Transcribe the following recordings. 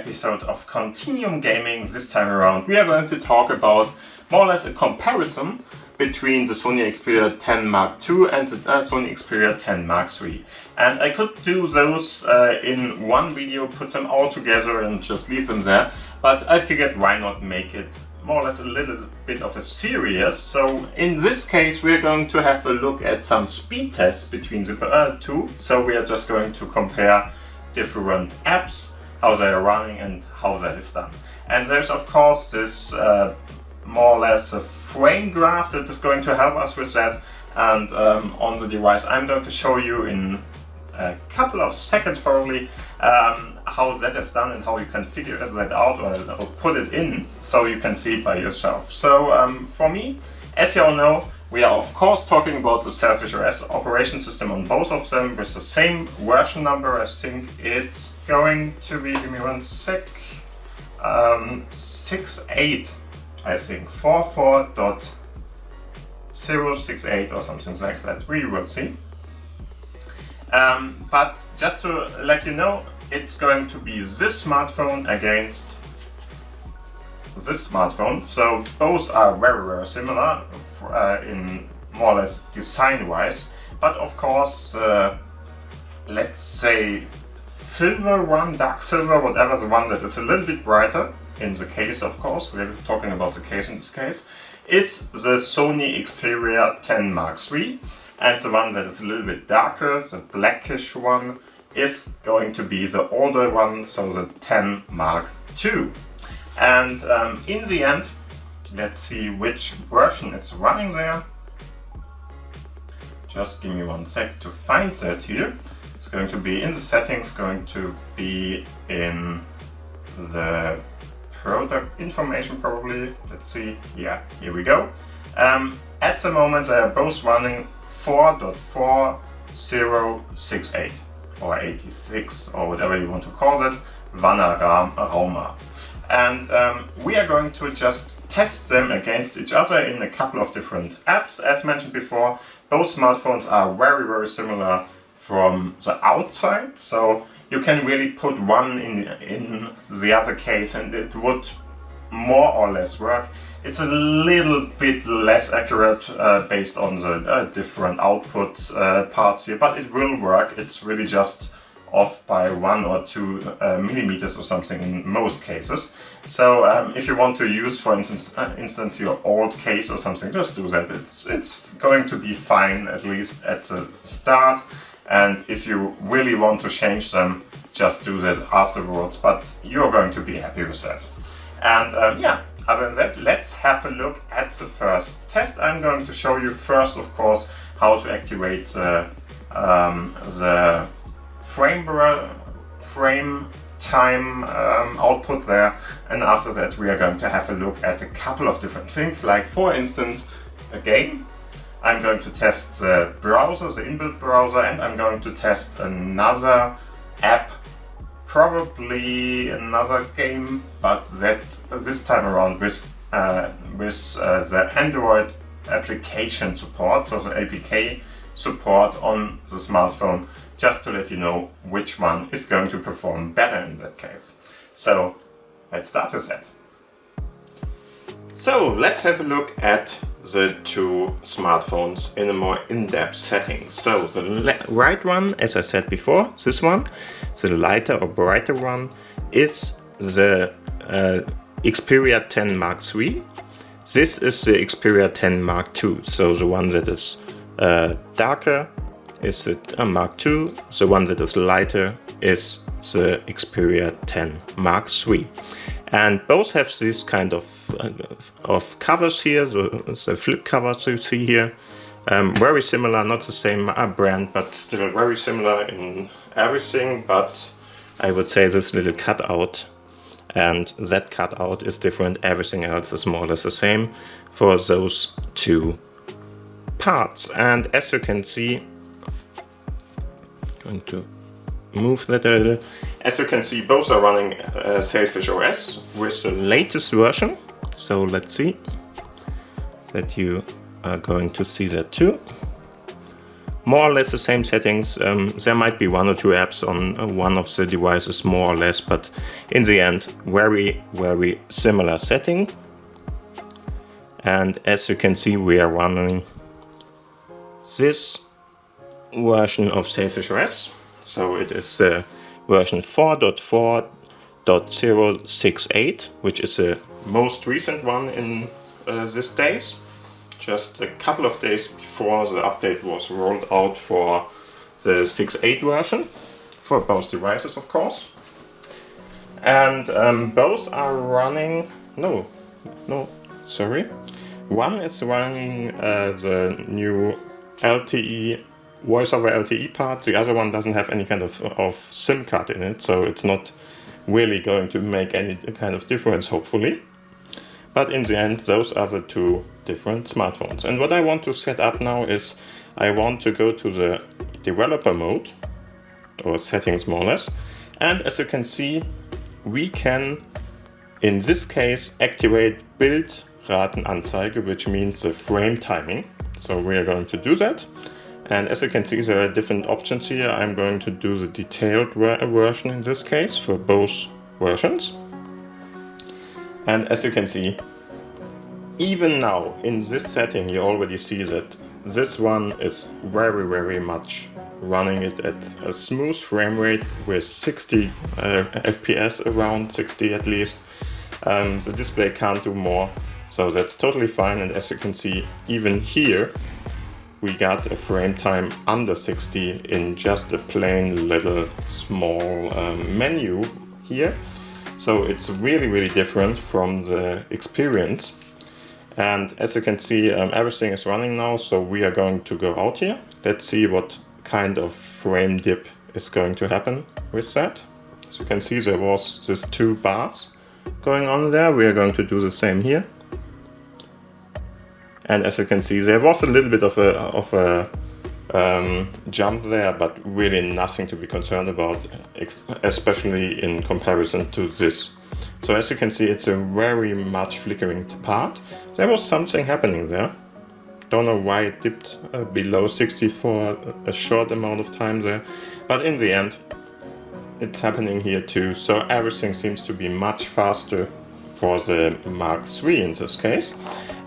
episode of Continuum Gaming. This time around we are going to talk about more or less a comparison between the Sony Xperia 10 Mark II and the Sony Xperia 10 Mark III. And I could do those in one video, put them all together and just leave them there, but I figured why not make it more or less a little bit of a series. So in this case we're going to have a look at some speed tests between the two. So we are just going to compare different apps, how they are running and how that is done. And there's of course this more or less a frame graph that is going to help us with that. And on the device I'm going to show you in a couple of seconds probably how that is done and how you can figure that out or put it in so you can see it by yourself. So for me, as you all know, we are of course talking about the SailfishOS operating system on both of them with the same version number. I think it's going to be, give me one sec, 68, I think, 44.068 or something like that, we will see. But just to let you know, it's going to be this smartphone against this smartphone. So both are very similar in more or less design wise, but of course let's say silver one, dark silver, whatever, the one that is a little bit brighter in the case, of course we're talking about the case in this case, is the Sony Xperia 10 Mark III. And the one that is a little bit darker, the blackish one, is going to be the older one, so the 10 Mark II. And in the end, let's see which version it's running there. Just give me one sec to find that here. It's going to be in the settings, going to be in the product information probably. Let's see, yeah, here we go. At the moment they are both running 4.4068 or 86 or whatever you want to call it, Vanarama. And we are going to just test them against each other in a couple of different apps. As mentioned before, both smartphones are very similar from the outside, so you can really put one in the other case and it would more or less work. It's a little bit less accurate based on the different output parts here, but it will work. It's really just off by 1 or 2 millimeters or something in most cases. So if you want to use, for instance, your old case or something, just do that. It's going to be fine, at least at the start. And if you really want to change them, just do that afterwards, but you're going to be happy with that. And yeah. Other than that, let's have a look at the first test. I'm going to show you first, of course, how to activate the frame time output there. And after that, we are going to have a look at a couple of different things, like for instance, a game. I'm going to test the browser, the inbuilt browser, and I'm going to test another app, probably another game, but that this time around with the Android application support, so the APK support on the smartphone, just to let you know which one is going to perform better in that case. So let's start with that. So let's have a look at the two smartphones in a more in-depth setting. So the right one, as I said before, this one, the lighter or brighter one, is the Xperia 10 Mark III. This is the Xperia 10 Mark II. So the one that is darker is the Mark II. The one that is lighter is the Xperia 10 Mark III. And both have this kind of covers here, the flip covers you see here. Very similar, not the same brand, but still very similar in everything. But I would say this little cutout and that cutout is different. Everything else is more or less the same for those two parts. And as you can see, I'm going to move that a little. As you can see, both are running Sailfish OS with the latest version. So let's see that you are going to see that too. more or less the same settings. There might be 1 or 2 apps on one of the devices more or less, but in the end, very, very similar setting. And as you can see, we are running this version of Sailfish OS. So it is version 4.4.068, which is the most recent one in these days. Just a couple of days before the update was rolled out for the 6.8 version, for both devices of course. And both are running, one is running the new LTE, voice over LTE part, the other one doesn't have any kind of SIM card in it, so it's not really going to make any kind of difference, hopefully. But in the end, those are the two different smartphones. And what I want to set up now is I want to go to the developer mode, or settings more or less. And as you can see, we can, in this case, activate Bildratenanzeige, which means the frame timing. So we are going to do that. And as you can see, there are different options here. I'm going to do the detailed version in this case for both versions. And as you can see, even now in this setting, you already see that this one is very, very much running it at a smooth frame rate with 60 FPS, around 60 at least. The display can't do more, so that's totally fine. And as you can see, even here, we got a frame time under 60 in just a plain little small menu here. So it's really, really different from the experience. And as you can see, everything is running now, so we are going to go out here. Let's see what kind of frame dip is going to happen with that. As you can see, there was this 2 bars going on there. We are going to do the same here. And as you can see, there was a little bit of a jump there, but really nothing to be concerned about, especially in comparison to this. So as you can see, it's a very much flickering part. There was something happening there. Don't know why it dipped below 60 for a short amount of time there, but in the end, it's happening here too. So everything seems to be much faster for the Mark III in this case.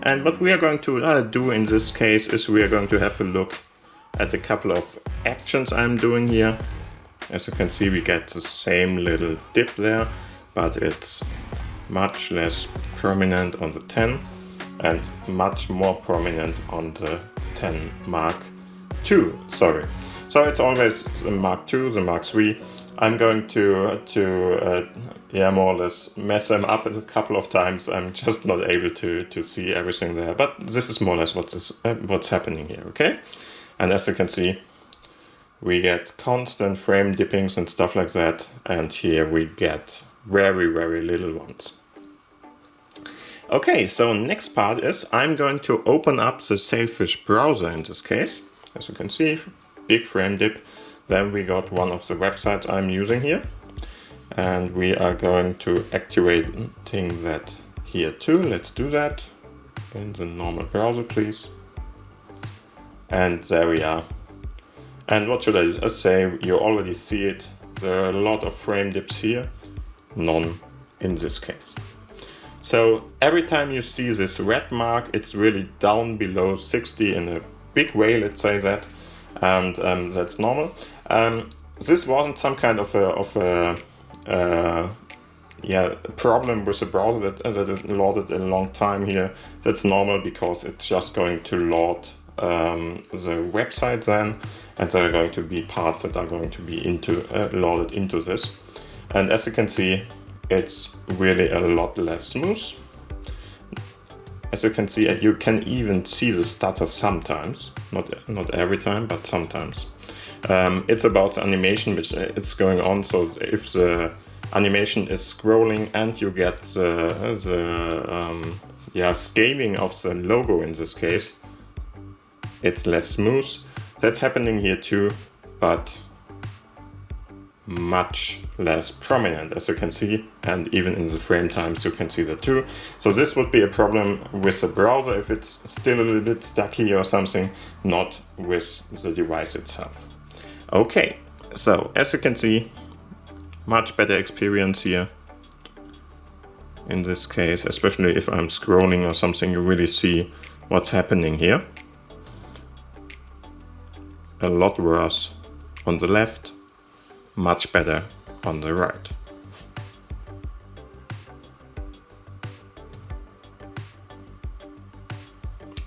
And what we are going to do in this case is we are going to have a look at a couple of actions I'm doing here. As you can see, we get the same little dip there, but it's much less prominent on the 10 and much more prominent on the 10 Mark II, sorry. So it's always the Mark II, the Mark III. I'm going to more or less mess them up a couple of times. I'm just not able to see everything there, but this is more or less what's happening here, okay? And as you can see, we get constant frame dippings and stuff like that, and here we get very, very little ones. Okay, so next part is I'm going to open up the Sailfish browser in this case. As you can see, big frame dip. Then we got one of the websites I'm using here. And we are going to activating that here too. Let's do that in the normal browser, please. And there we are. And what should I say? You already see it. There are a lot of frame dips here. None in this case. So every time you see this red mark, it's really down below 60 in a big way, let's say that. And that's normal. This wasn't some kind of a problem with the browser that it loaded a long time here. That's normal because it's just going to load the website then, and there are going to be parts that are going to be loaded into this. And as you can see, it's really a lot less smooth. As you can see, you can even see the stutter sometimes, not every time, but sometimes. It's about the animation which it's going on. So if the animation is scrolling and you get the scaling of the logo in this case, it's less smooth. That's happening here too, but much less prominent, as you can see, and even in the frame times you can see that too. So this would be a problem with the browser if it's still a little bit stucky or something, not with the device itself. Okay, so as you can see, much better experience here. In this case, especially if I'm scrolling or something, you really see what's happening here. A lot worse on the left, much better on the right.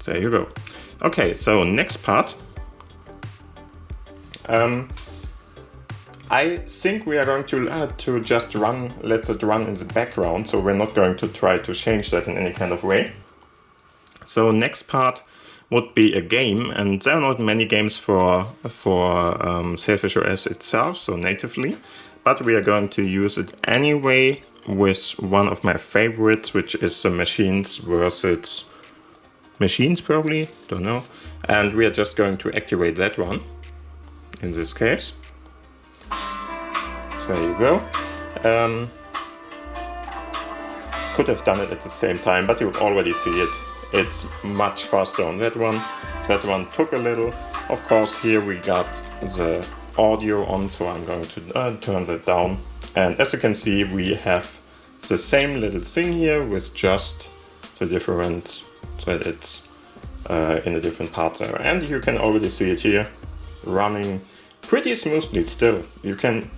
There you go. Okay, so next part. I think we are going to just let it run in the background, so we're not going to try to change that in any kind of way. So next part would be a game, and there are not many games for Sailfish OS itself, so natively, but we are going to use it anyway with one of my favorites, which is the machines versus machines, probably, don't know. And we are just going to activate that one in this case. So there you go. Could have done it at the same time, but you already see it. It's much faster on that one. That one took a little. Of course, here we got the audio on, so I'm going to turn that down. And as you can see, we have the same little thing here with just the difference that it's in a different part there. And you can already see it here running pretty smoothly still. You can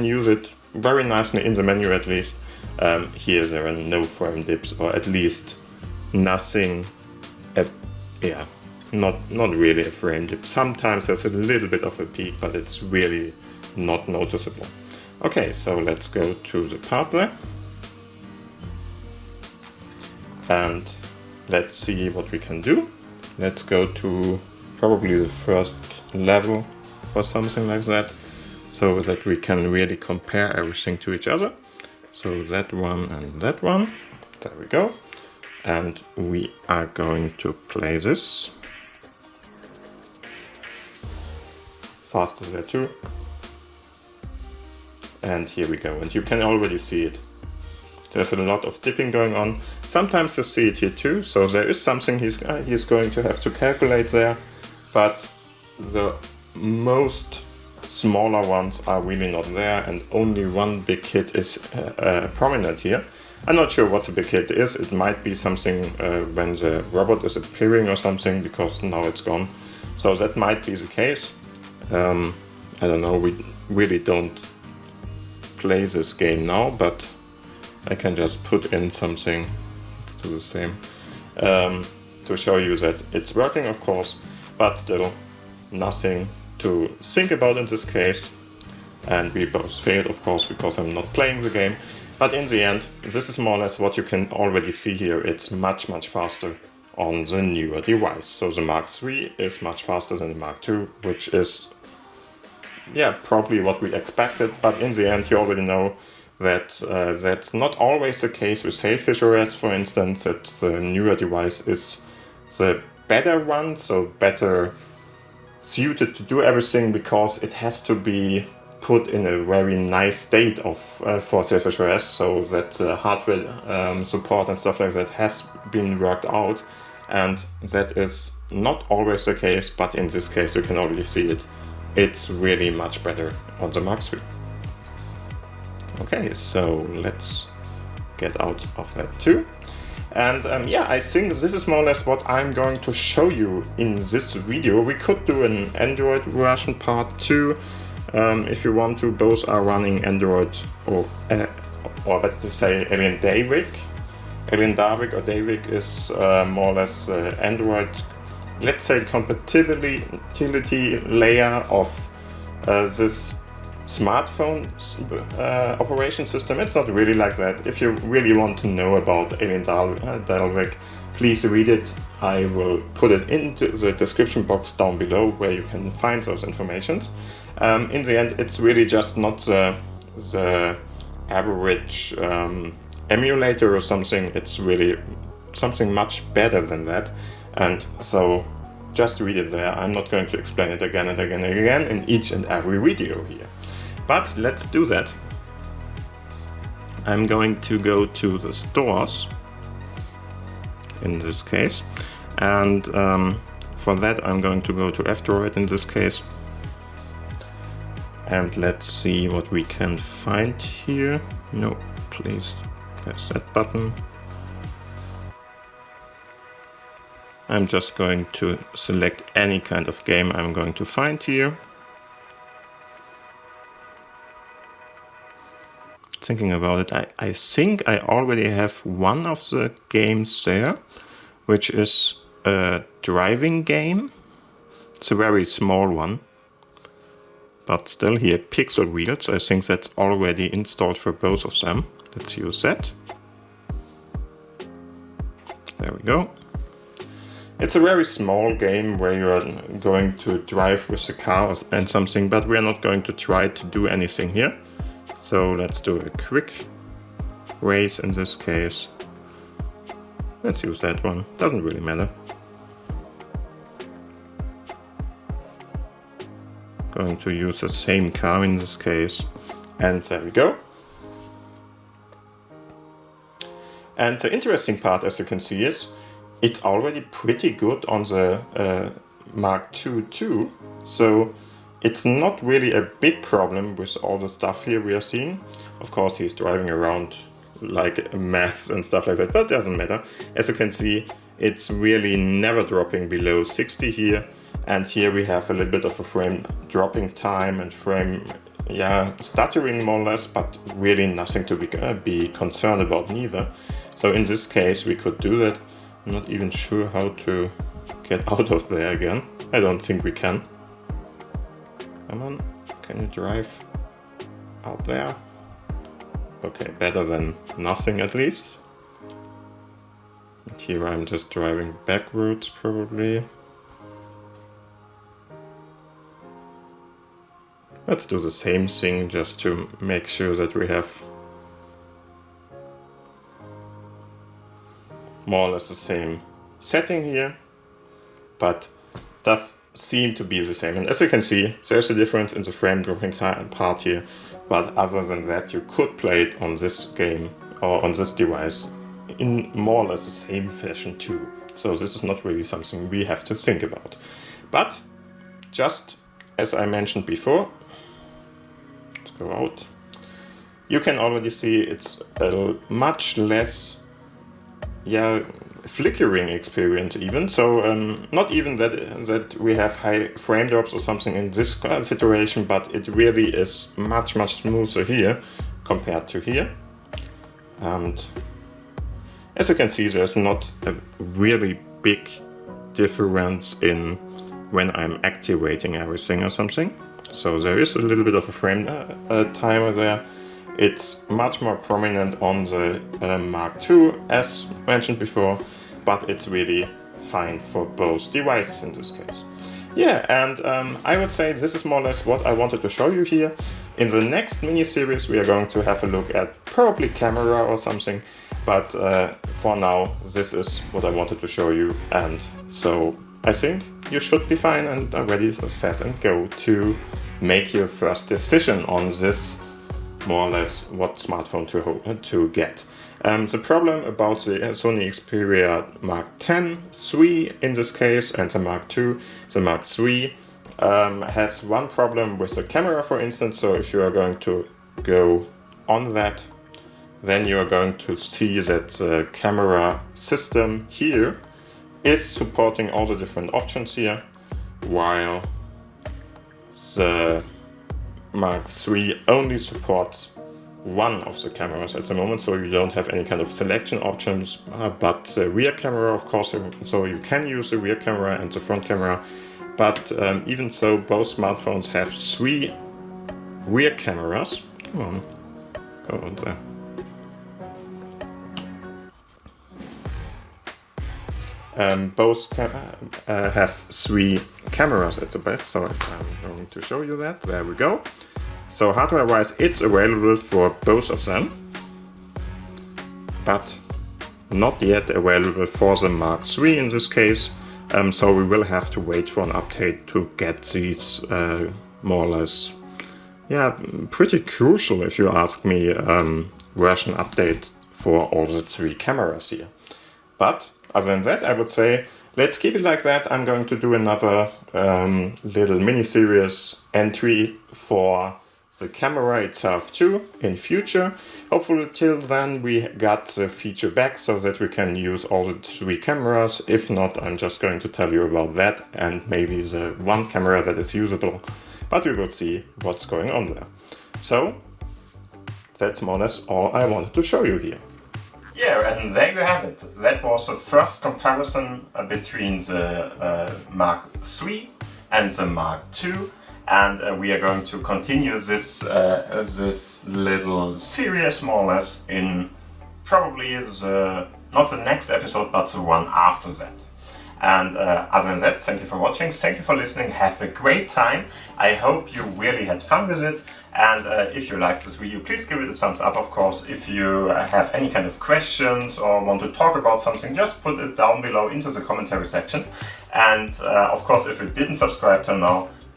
use it very nicely in the menu at least. Here there are no frame dips, or at least nothing, not really a frame dip. Sometimes there's a little bit of a peak, but it's really not noticeable. Okay, so let's go to the part there. And let's see what we can do. Let's go to probably the first level or something like that, so that we can really compare everything to each other. So that one and that one, there we go. And we are going to play this. Faster there too. And here we go, and you can already see it. There's a lot of dipping going on. Sometimes you see it here too, so there is something he's going to have to calculate there, but the most smaller ones are really not there, and only one big hit is prominent here. I'm not sure what the big hit is. It might be something when the robot is appearing or something, because now it's gone. So that might be the case. I don't know, we really don't play this game now, but I can just put in something, let's do the same, to show you that it's working, of course, but still nothing to think about in this case. And we both failed, of course, because I'm not playing the game. But in the end, this is more or less what you can already see here. It's much faster on the newer device. So the Mark III is much faster than the Mark II, which is, yeah, probably what we expected. But in the end, you already know that that's not always the case with Sailfish OS, for instance, that the newer device is the better one, so better suited to do everything, because it has to be put in a very nice state of for Sailfish OS, so that hardware support and stuff like that has been worked out, and that is not always the case, but in this case you can already see it. It's really much better on the Mark III. Okay, so let's get out of that too. And yeah, I think this is more or less what I'm going to show you in this video. We could do an Android version part 2 if you want to. Both are running Android, or better to say Alien Dalvic. Alien Dalvic or Dalvic is more or less Android, let's say, compatibility layer of this smartphone operation system. It's not really like that. If you really want to know about Alien Dalvic, please read it. I will put it into the description box down below where you can find those informations. In the end, it's really just not the average emulator or something. It's really something much better than that. And so just read it there. I'm not going to explain it again and again and again in each and every video here. But let's do that. I'm going to go to the stores in this case, and for that I'm going to go to F-Droid in this case, and let's see what we can find here. No, please press that button. I'm just going to select any kind of game I'm going to find here. Thinking about it, I think I already have one of the games there, which is a driving game. It's a very small one, but still here, Pixel Wheels. I think that's already installed for both of them. Let's use that. There we go. It's a very small game where you are going to drive with the car and something, but we are not going to try to do anything here. So let's do a quick race in this case. Let's use that one, doesn't really matter. Going to use the same car in this case, and there we go. And the interesting part, as you can see, is it's already pretty good on the Mark II too. So it's not really a big problem with all the stuff here we are seeing. Of course, he's driving around like a mess and stuff like that, but it doesn't matter. As you can see, it's really never dropping below 60 here. And here we have a little bit of a frame dropping time and frame, stuttering more or less, but really nothing to be concerned about neither. So in this case, we could do that. I'm not even sure how to get out of there again. I don't think we can. Come on, can you drive out there? Okay, better than nothing at least. Here I'm just driving backwards probably. Let's do the same thing just to make sure that we have more or less the same setting here, but does seem to be the same. And as you can see, there's a difference in the frame dropping part here, but other than that, you could play it on this game or on this device in more or less the same fashion too. So this is not really something we have to think about. But just as I mentioned before, let's go out. You can already see it's a much less flickering experience even. So not even that we have high frame drops or something in this situation, but it really is much smoother here compared to here. And as you can see, there's not a really big difference in when I'm activating everything or something. So there is a little bit of a frame timer there. It's much more prominent on the Mark II, as mentioned before, but it's really fine for both devices in this case. Yeah, and I would say this is more or less what I wanted to show you here. In the next mini-series we are going to have a look at probably camera or something, but for now this is what I wanted to show you, and so I think you should be fine and are ready to set and go to make your first decision on this, more or less what smartphone to get. The problem about the Sony Xperia Mark X III in this case and the Mark II, the Mark III has one problem with the camera, for instance. So if you are going to go on that, then you are going to see that the camera system here is supporting all the different options here, while the Mark III only supports one of the cameras at the moment, so you don't have any kind of selection options, but the rear camera, of course, so you can use the rear camera and the front camera, but even so, both smartphones have 3 rear cameras. Come on, go on there. Both have 3 cameras at the back, so if I'm going to show you that, there we go. So hardware-wise, it's available for both of them, but not yet available for the Mark III in this case. So we will have to wait for an update to get these more or less yeah, pretty crucial if you ask me, version update for all the 3 cameras here. But other than that, I would say let's keep it like that. I'm going to do another little mini-series entry for the camera itself too in future. Hopefully till then we got the feature back so that we can use all the 3 cameras. If not, I'm just going to tell you about that and maybe the 1 camera that is usable. But we will see what's going on there. So that's more or less all I wanted to show you here. Yeah, and there you have it. That was the first comparison between the Mark III and the Mark II. And we are going to continue this this little series more or less in probably not the next episode, but the one after that. And other than that, thank you for watching, thank you for listening, have a great time. I hope you really had fun with it. And if you liked this video, please give it a thumbs up, of course. If you have any kind of questions or want to talk about something, just put it down below into the commentary section. And of course, if you didn't subscribe till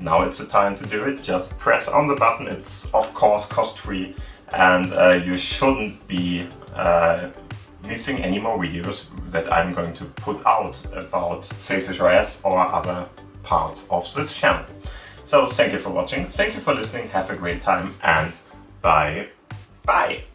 now it's the time to do it. Just press on the button. It's of course cost-free, and you shouldn't be missing any more videos that I'm going to put out about Sailfish OS or other parts of this channel. So thank you for watching, thank you for listening, have a great time, and bye bye!